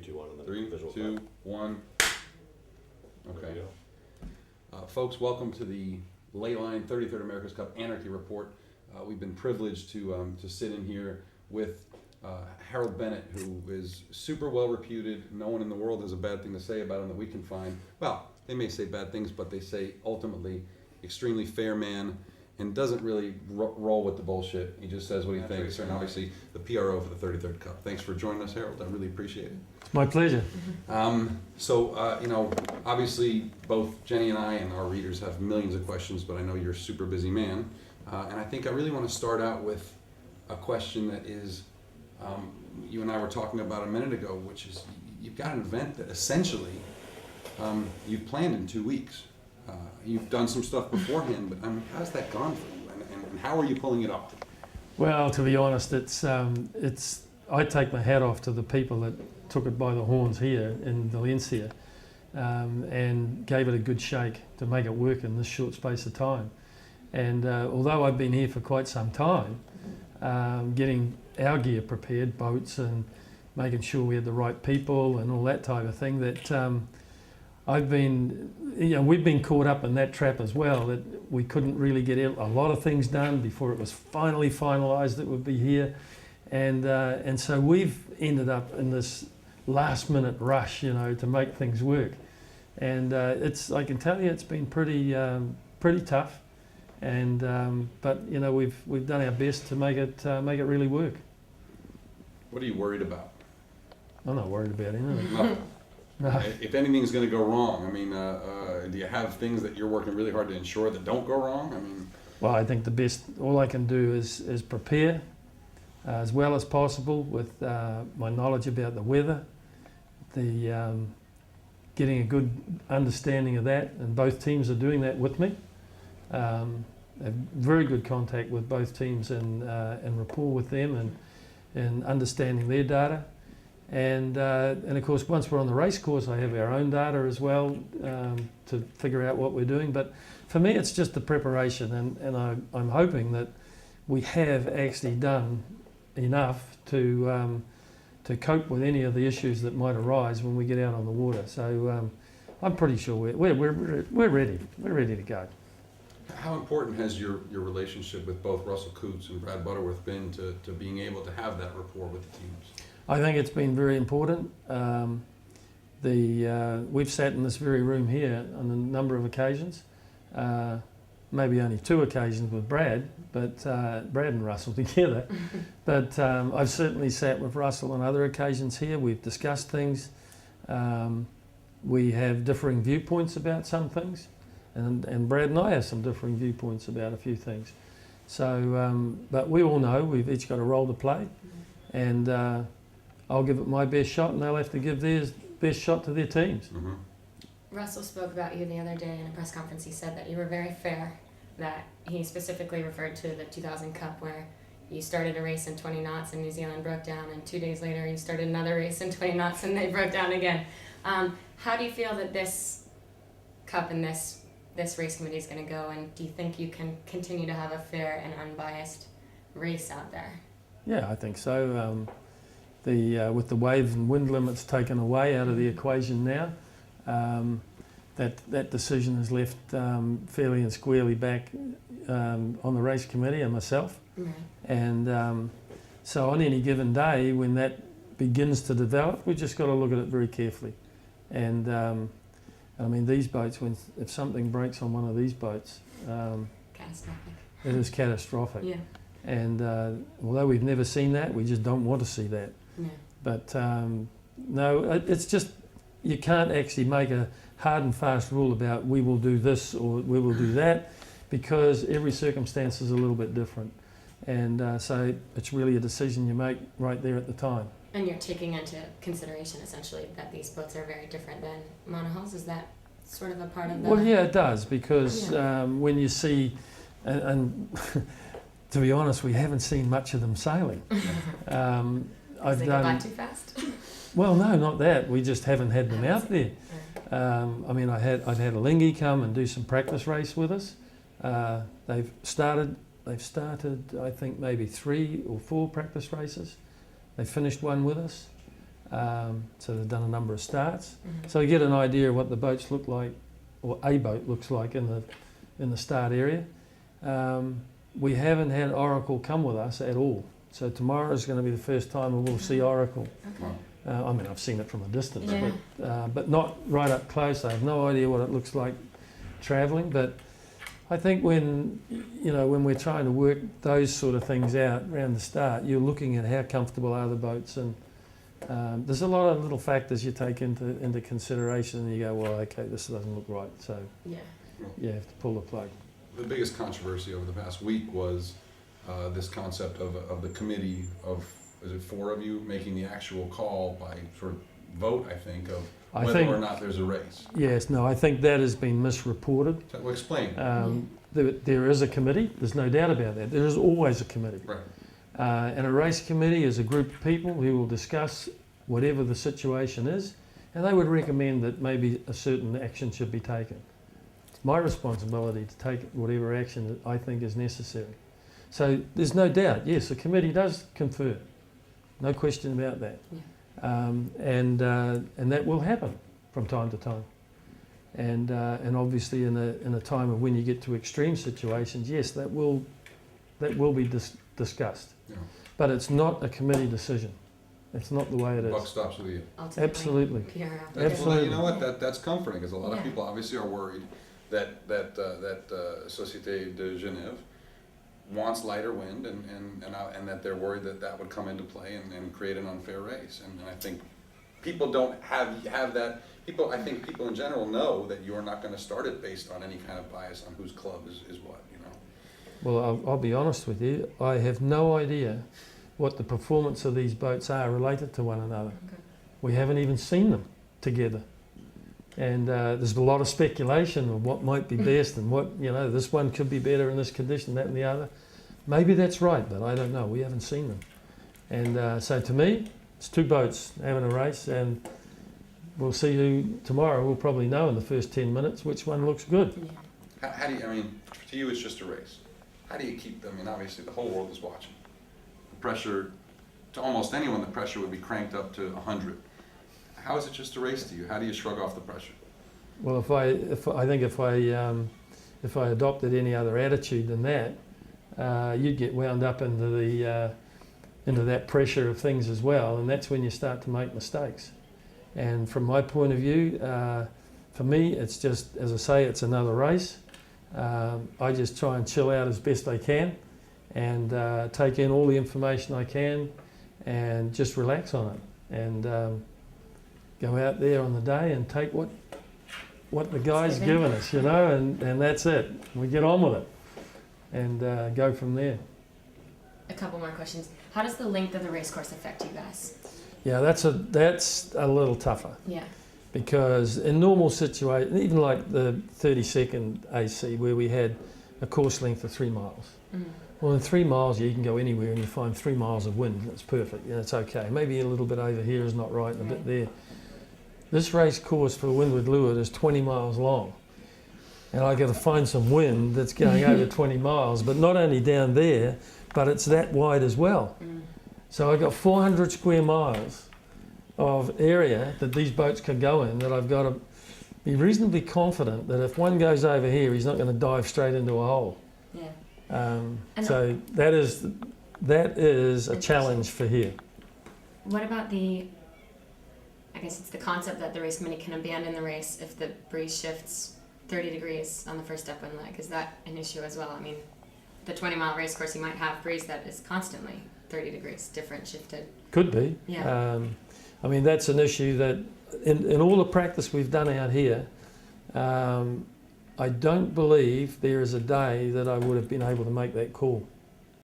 2, 1, and then 3, visual 2, clap. 1. There Okay. you go. Folks, welcome to the Layline 33rd America's Cup Anarchy Report. We've been privileged to sit in here with Harold Bennett, who is super well reputed. No one in the world has a bad thing to say about him that we can find. Well, they may say bad things, but they say ultimately extremely fair man and doesn't really roll with the bullshit. He just says what he thinks, and obviously the PRO for the 33rd Cup. Thanks for joining us, Harold. I really appreciate it. It's my pleasure. You know, obviously both Jenny and I and our readers have millions of questions, but I know you're a super busy man. And I think I really want to start out with a question that is, you and I were talking about a minute ago, which is you've got an event that essentially you've planned in 2 weeks. You've done some stuff beforehand, but how's that gone for you, and how are you pulling it off? Well, to be honest, it's I take my hat off to the people that took it by the horns here in Valencia and gave it a good shake to make it work in this short space of time. And although I've been here for quite some time, getting our gear prepared, boats and making sure we had the right people and all that type of thing, that we've been caught up in that trap as well, that we couldn't really get a lot of things done before it was finally finalised that would be here. And so we've ended up in this last minute rush, you know, to make things work. And I can tell you, it's been pretty tough. And but you know, we've done our best to make it really work. What are you worried about? I'm not worried about anything. Nothing. No. If anything's going to go wrong, I mean, do you have things that you're working really hard to ensure that don't go wrong? I mean, Well, I think all I can do is prepare as well as possible with my knowledge about the weather, getting a good understanding of that, and both teams are doing that with me. Have very good contact with both teams and rapport with them and understanding their data. And of course, once we're on the race course, I have our own data as well to figure out what we're doing. But for me, it's just the preparation, and I'm hoping that we have actually done enough to cope with any of the issues that might arise when we get out on the water. So I'm pretty sure we're ready. We're ready to go. how important has your relationship with both Russell Coots and Brad Butterworth been to being able to have that rapport with the teams? I think it's been very important. We've sat in this very room here on a number of occasions, maybe only 2 occasions with Brad, but Brad and Russell together. But I've certainly sat with Russell on other occasions here. We've discussed things. We have differing viewpoints about some things, and Brad and I have some differing viewpoints about a few things. So, but we all know we've each got a role to play, and I'll give it my best shot, and they'll have to give theirs best shot to their teams. Mm-hmm. Russell spoke about you the other day in a press conference. He said that you were very fair, that he specifically referred to the 2000 Cup where you started a race in 20 knots and New Zealand broke down, and 2 days later you started another race in 20 knots and they broke down again. How do you feel that this Cup and this race committee is going to go, and do you think you can continue to have a fair and unbiased race out there? Yeah, I think so. With the wave and wind limits taken away out of the equation now, that decision is left fairly and squarely back on the race committee and myself. Right. And so on any given day when that begins to develop, we've just got to look at it very carefully. And I mean, these boats, if something breaks on one of these boats, Catastrophic. it is catastrophic. Yeah. And although we've never seen that, we just don't want to see that. Yeah. But no, it's just, you can't actually make a hard and fast rule about we will do this or we will do that, because every circumstance is a little bit different. And so it's really a decision you make right there at the time. And you're taking into consideration essentially that these boats are very different than monohulls. Is that sort of a part of that? Well, yeah, it does, because when you see, and to be honest, we haven't seen much of them sailing. I've they go by too fast? Well, no, not that. We just haven't had them out there. I mean, I've had a Lingy come and do some practice race with us. They've started, I think, maybe 3 or 4 practice races. They finished one with us. So they've done a number of starts. Mhm. So you get an idea of what the boats look like, or a boat looks like in the start area. We haven't had Oracle come with us at all. So tomorrow is going to be the first time we'll see Oracle. Okay. I mean, I've seen it from a distance, Yeah. but not right up close. I have no idea what it looks like travelling. But I think when we're trying to work those sort of things out around the start, you're looking at how comfortable are the boats, and there's a lot of little factors you take into consideration, and you go, well, okay, this doesn't look right, so Yeah. you have to pull the plug. The biggest controversy over the past week was this concept of the committee of, is it 4 of you, making the actual call by sort of vote, I think, of whether or not there's a race. Yes, no, I think that has been misreported. So, well, explain. There is a committee, there's no doubt about that. There is always a committee. Right. And a race committee is a group of people who will discuss whatever the situation is, and they would recommend that maybe a certain action should be taken. It's my responsibility to take whatever action that I think is necessary. So there's no doubt, yes, the committee does confer. No question about that. Yeah. And that will happen from time to time. And obviously in a time of when you get to extreme situations, yes, that will be discussed. Yeah. But it's not a committee decision. It's not the way it Buck is. stops with you. Ultimately, Absolutely. PR. Absolutely. Well, you know what? That's comforting, because a lot of Yeah. people obviously are worried that Société de Genève wants lighter wind, and that they're worried that would come into play and create an unfair race. And I think people don't have that. I think people in general know that you're not going to start it based on any kind of bias on whose club is what, you know. Well, I'll be honest with you. I have no idea what the performance of these boats are related to one another. Okay. We haven't even seen them together. And there's a lot of speculation of what might be best and what, this one could be better in this condition, that and the other. Maybe that's right, but I don't know. We haven't seen them. And so to me, it's 2 boats having a race, and we'll see who tomorrow. We'll probably know in the first 10 minutes which one looks good. Yeah. How do you, to you it's just a race. How do you keep them? Obviously the whole world is watching. The pressure, to almost anyone, the pressure would be cranked up to 100. How is it just a race to you? How do you shrug off the pressure? Well, if I adopted any other attitude than that, you'd get wound up into that pressure of things as well, and that's when you start to make mistakes. And from my point of view, for me, it's just, as I say, it's another race. I just try and chill out as best I can, and take in all the information I can, and just relax on it, and go out there on the day and take what the guy's given us, and that's it. We get on with it, and go from there. A couple more questions. How does the length of the race course affect you guys? Yeah, that's a little tougher, Yeah. because in normal situations, even like the 32nd AC, where we had a course length of 3 miles. Mm. Well, in 3 miles, you can go anywhere and you find 3 miles of wind. That's perfect. It's okay. Maybe a little bit over here is not right, and a bit there. This race course for Windward Leeward is 20 miles long. And I got to find some wind that's going over 20 miles, but not only down there, but it's that wide as well. Mm. So I got 400 square miles of area that these boats can go in, that I've got to be reasonably confident that if one goes over here, he's not going to dive straight into a hole. Yeah. So that is a challenge for here. What about I guess it's the concept that the race committee can abandon the race if the breeze shifts 30 degrees on the first upwind leg. Is that an issue as well? The 20-mile race course, you might have breeze that is constantly 30 degrees, different, shifted. Could be. Yeah. That's an issue that in all the practice we've done out here, I don't believe there is a day that I would have been able to make that call.